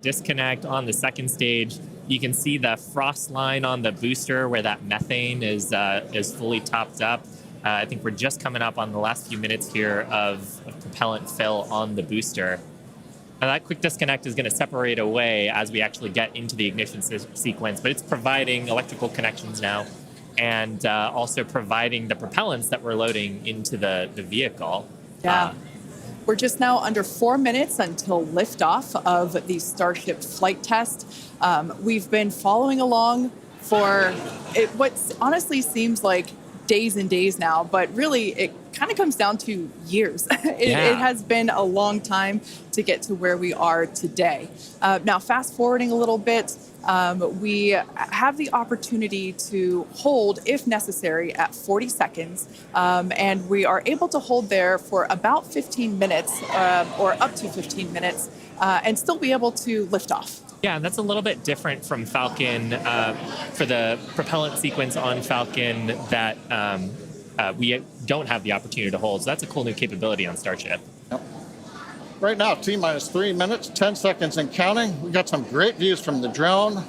disconnect on the second stage. You can see the frost line on the booster where that methane is fully topped up. I think we're just coming up on the last few minutes here of propellant fill on the booster. And that quick disconnect is going to separate away as we actually get into the ignition sequence, but it's providing electrical connections now and also providing the propellants that we're loading into the vehicle. Yeah. We're just now under 4 minutes until liftoff of the Starship flight test. We've been following along for what honestly seems like days and days now, but really it kind of comes down to years. It has been a long time to get to where we are today. Now, fast forwarding a little bit, we have the opportunity to hold, if necessary, at 40 seconds. And we are able to hold there for about 15 minutes or up to 15 minutes and still be able to lift off. Yeah, and that's a little bit different from Falcon for the propellant sequence on Falcon that we don't have the opportunity to hold. So that's a cool new capability on Starship. Yep. Right now, T-minus 3 minutes, 10 seconds and counting. We got some great views from the drone.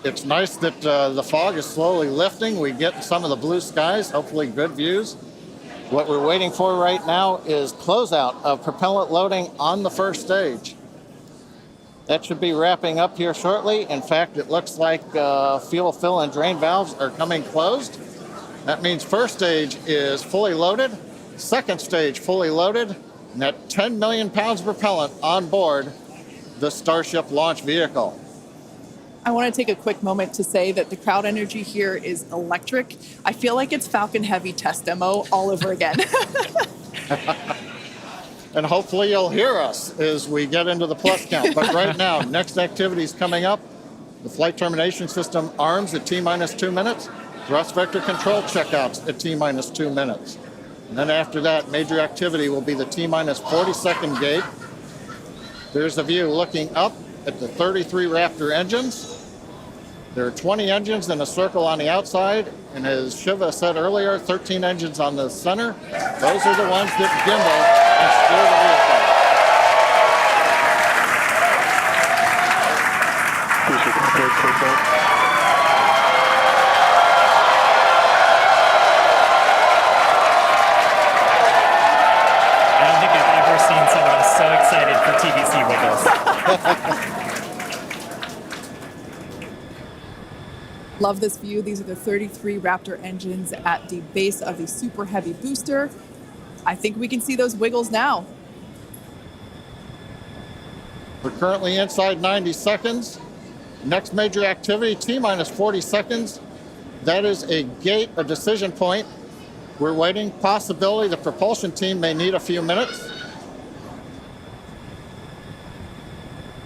It's nice that the fog is slowly lifting. We get some of the blue skies, hopefully good views. What we're waiting for right now is closeout of propellant loading on the first stage. That should be wrapping up here shortly. In fact, it looks like fuel fill and drain valves are coming closed. That means first stage is fully loaded, second stage fully loaded, and that 10 million pounds of propellant on board the Starship launch vehicle. I want to take a quick moment to say that the crowd energy here is electric. I feel like it's Falcon Heavy test demo all over again. And hopefully you'll hear us as we get into the plus count. But right now, next activity is coming up. The flight termination system arms at T-minus 2 minutes. Thrust vector control checkouts at T-minus 2 minutes. And then after that, major activity will be the T-minus 40-second gate. There's a view looking up at the 33 Raptor engines. There are 20 engines in a circle on the outside, and as Shiva said earlier, 13 engines on the center. Those are the ones that gimbal and steer the vehicle. I don't think I've ever seen someone so excited for TVC wiggles. Love this view. These are the 33 Raptor engines at the base of the Superheavy booster. I think we can see those wiggles now. We're currently inside 90 seconds. Next major activity, T-minus 40 seconds. That is a gate, a decision point. We're waiting. Possibility the propulsion team may need a few minutes.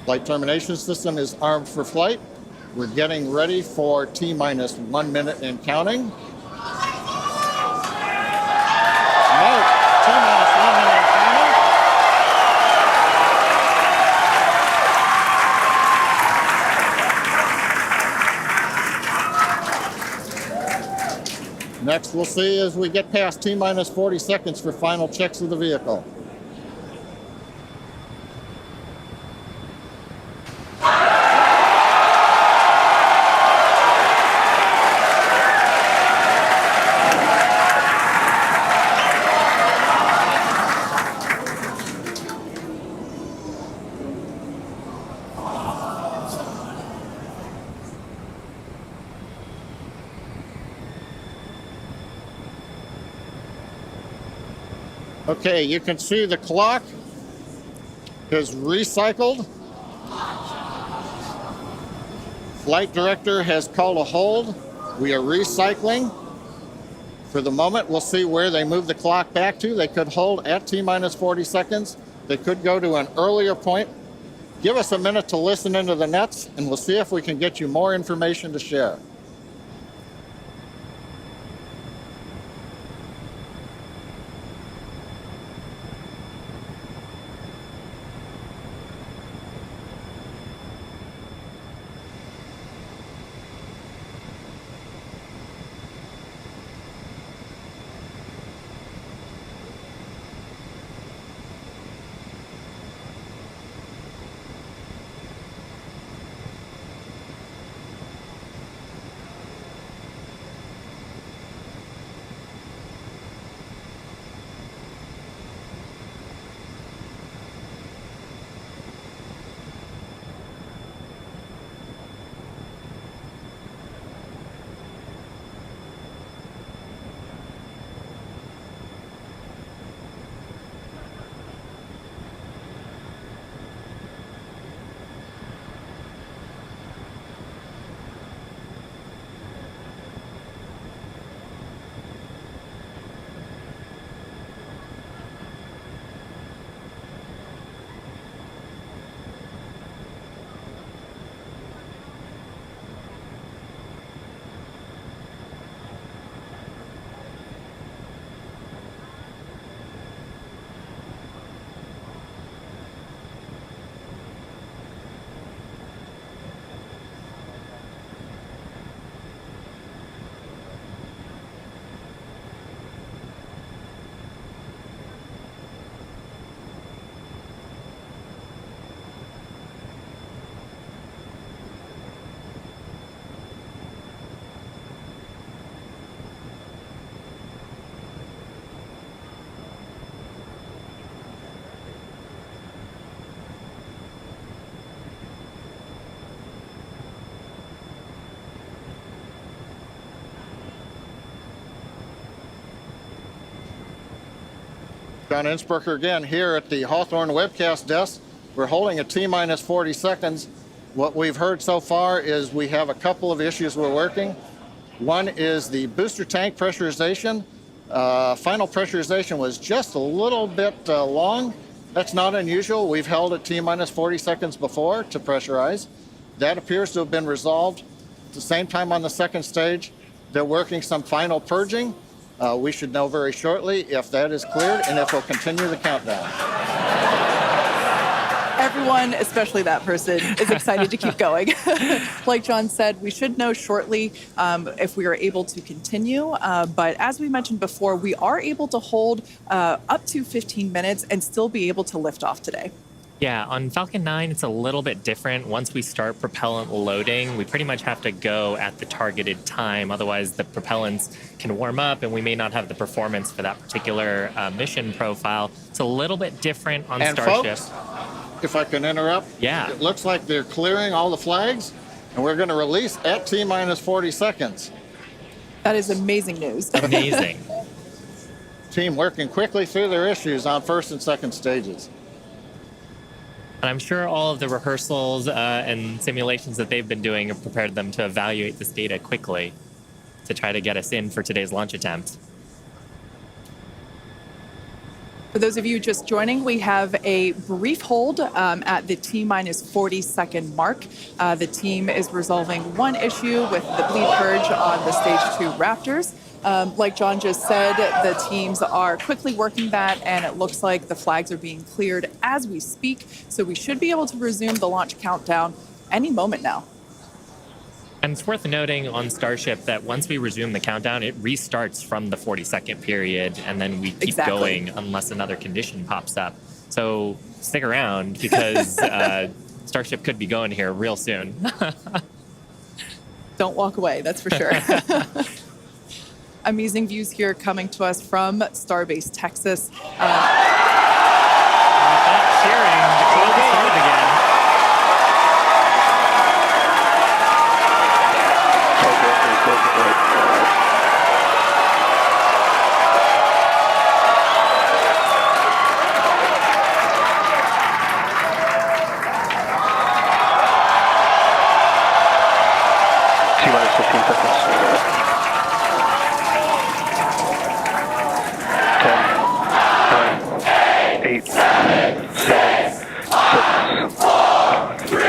Flight termination system is armed for flight. We're getting ready for T-minus 1 minute and counting. No, T-minus 1 minute and counting. Next, we'll see as we get past T-minus 40 seconds for final checks of the vehicle. Okay, you can see the clock has recycled. Flight director has called a hold. We are recycling. For the moment, we'll see where they move the clock back to. They could hold at T-minus 40 seconds. They could go to an earlier point. Give us a minute to listen into the nets, and we'll see if we can get you more information to share. John Innsbrucker again here at the Hawthorne webcast desk. We're holding a T-minus 40 seconds. What we've heard so far is we have a couple of issues we're working. One is the booster tank pressurization. Final pressurization was just a little bit long. That's not unusual. We've held a T-minus 40 seconds before to pressurize. That appears to have been resolved. At the same time on the second stage, they're working some final purging. We should know very shortly if that is cleared and if we'll continue the countdown. Everyone, especially that person, is excited to keep going. Like John said, we should know shortly if we are able to continue. But as we mentioned before, we are able to hold up to 15 minutes and still be able to lift off today. Yeah, on Falcon 9, it's a little bit different. Once we start propellant loading, we pretty much have to go at the targeted time. Otherwise, the propellants can warm up and we may not have the performance for that particular mission profile. It's a little bit different on Starship. Folks, if I can interrupt, yeah, it looks like they're clearing all the flags and we're going to release at T-minus 40 seconds. That is amazing news. Amazing. Team working quickly through their issues on first and second stages. And I'm sure all of the rehearsals and simulations that they've been doing have prepared them to evaluate this data quickly to try to get us in for today's launch attempt. For those of you just joining, we have a brief hold at the T-minus 40 second mark. The team is resolving one issue with the bleed purge on the Stage 2 Raptors. Like John just said, the teams are quickly working that, and it looks like the flags are being cleared as we speak. So we should be able to resume the launch countdown any moment now. And it's worth noting on Starship that once we resume the countdown, it restarts from the 40-second period, and then we keep going unless another condition pops up. So stick around because Starship could be going here real soon. Don't walk away, that's for sure. Amazing views here coming to us from Starbase, Texas. Cheering to close the start again. T-minus 15 seconds. 10, 9, 8, 7, 6, 5, 3,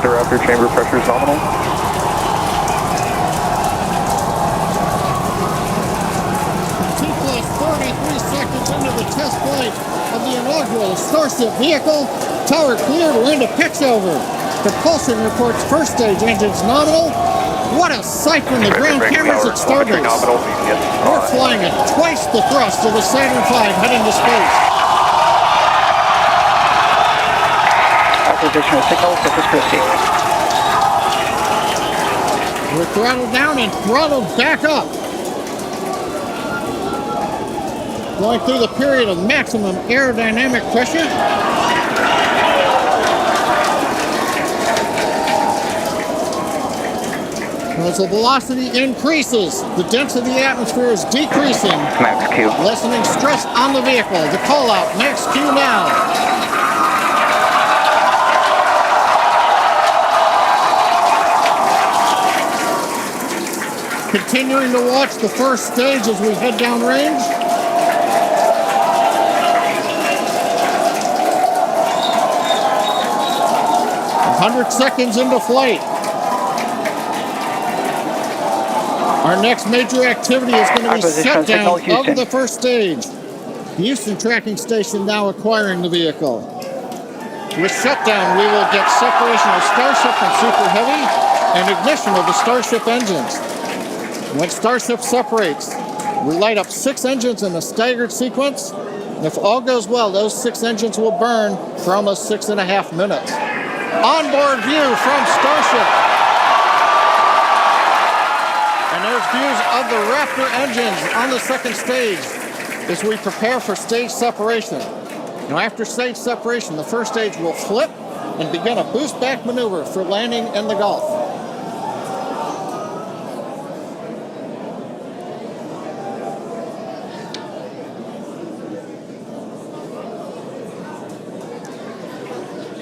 Raptor chamber pressure is nominal. T-plus 33 seconds into the test flight of the inaugural Starship vehicle. Tower cleared, we're into pitch over. Propulsion reports first stage engines nominal. What a sight from the ground cameras at Starbase. We're flying at twice the thrust of the Saturn V heading to space. Acquisition of signal, Corpus Christi. We're throttled down and throttled back up. Going through the period of maximum aerodynamic pressure. As the velocity increases, the density of the atmosphere is decreasing. Max Q. Lessening stress on the vehicle. The call out, max Q now. Continuing to watch the first stage as we head downrange. "100 seconds into flight. Our next major activity is going to be shutdown of the first stage. The Houston tracking station now acquiring the vehicle. With shutdown, we will get separation of Starship from Superheavy and ignition of the Starship engines. When Starship separates, we light up 6 engines in a staggered sequence. If all goes well, those 6 engines will burn for almost 6.5 minutes. Onboard view from Starship. And there's views of the Raptor engines on the second stage as we prepare for stage separation. Now, after stage separation, the first stage will flip and begin a boost back maneuver for landing in the Gulf.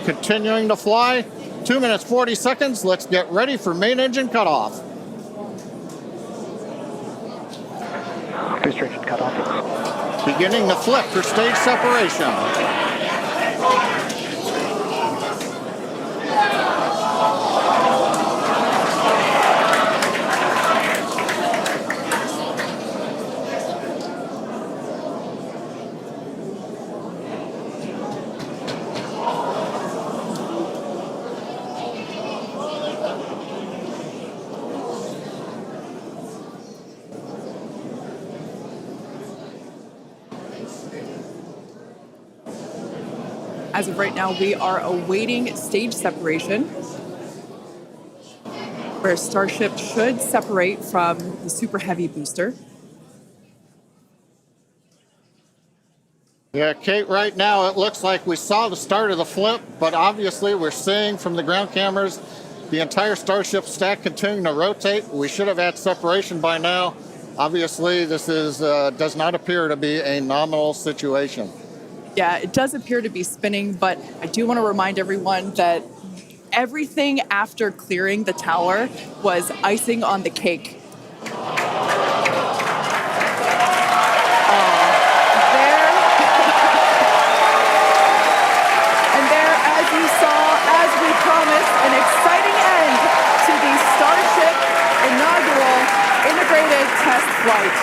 Continuing to fly, 2 minutes 40 seconds. Let's get ready for main engine cutoff. Booster engine cutoff. Beginning the flip for stage separation. As of right now, we are awaiting stage separation, where Starship should separate from the Superheavy booster. Yeah, Kate, right now it looks like we saw the start of the flip, but obviously we're seeing from the ground cameras the entire Starship stack continuing to rotate. We should have had separation by now. Obviously, this is does not appear to be a nominal situation. Yeah, it does appear to be spinning, but I do want to remind everyone that everything after clearing the tower was icing on the cake. As you saw, as we promised, an exciting end to the Starship inaugural integrated test flight.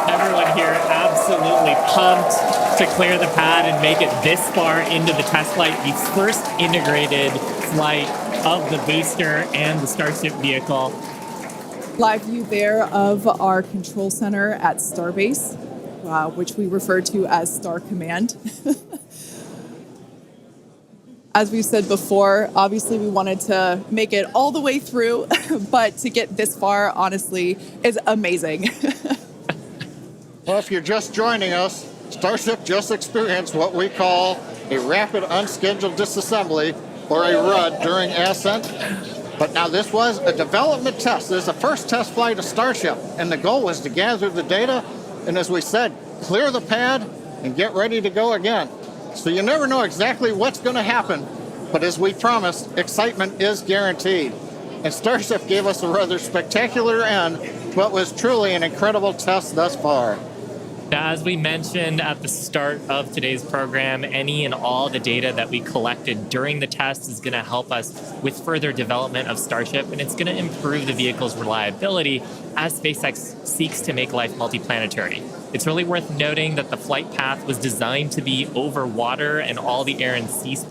Everyone here absolutely pumped to clear the pad and make it this far into the test flight, the first integrated flight of the booster and the Starship vehicle. Live view there of our control center at Starbase, which we refer to as Star Command. As we said before, obviously we wanted to make it all the way through, but to get this far, honestly, is amazing. Well, if you're just joining us, Starship just experienced what we call a rapid unscheduled disassembly, or a RUD, during ascent. But now this was a development test. This is the first test flight of Starship, and the goal was to gather the data, and as we said, clear the pad and get ready to go again. So you never know exactly what's going to happen, but as we promised, excitement is guaranteed. And Starship gave us a rather spectacular end to what was truly an incredible test thus far. Now, as we mentioned at the start of today's program, any and all the data that we collected during the test is going to help us with further development of Starship, and it's going to improve the vehicle's reliability as SpaceX seeks to make life multiplanetary. It's really worth noting that the flight path was designed to be over water and all the air and sea space